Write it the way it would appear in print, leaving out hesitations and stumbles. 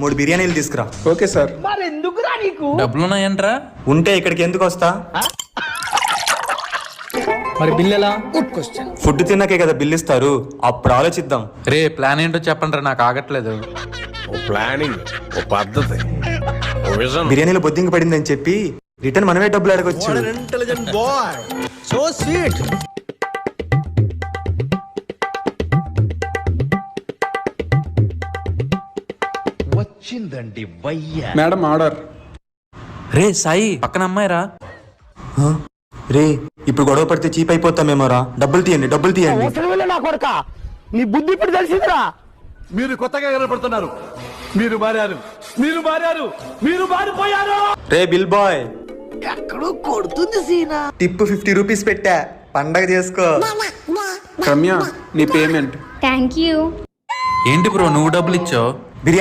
3 బిర్యానీలు తీసుకురా. Okay sir. డబ్బులున్నాయంట్రా? ఉంటే ఇక్కడికి ఎందుకు వస్తా? మరి బిల్ ఎలా? ఫుడ్ తిన్నాకే కదా బిల్ ఇస్తారు, అప్పుడు ఆలోచిద్దాం. రే ప్లాన్ ఏంటో చెప్పండి, నాకు ఆగట్లేదు. ప్లానింగ్, ఓ పద్ధతి, ఓ విజన్. బిర్యానీలో బొద్దింక పడిందని చెప్పి రిటర్న్ మనమే డబ్బులు అడగొచ్చు. Intelligent boy, so sweet. వచ్చిందండి వయ్యా. Madam order. రే సాయి, పక్కన అమ్మాయిరా. రే ఇప్పుడు గొడవ పడితే చీప్ అయిపోతామేమోరా. డబ్బులు తీయండి, డబ్బులు తీయండి. నా కొడుక నీ బుద్ధి ఇప్పుడు తెలిసిందిరా. మీరు కొత్తగా కనపడుతున్నారు. మీరు మారారు, మీరు మారారు, మీరు మారిపోయారు. రే బిల్ బాయ్, ఎక్కడో కొడుతుంది సీనా. టిప్ 50 రూపీస్ పెట్టా, పండగ చేసుకో. రమ్య నీ పేమెంట్. Thank you. ఏంటి బ్రో నువ్వు డబ్బులు ఇచ్చావు? బిర్యానీ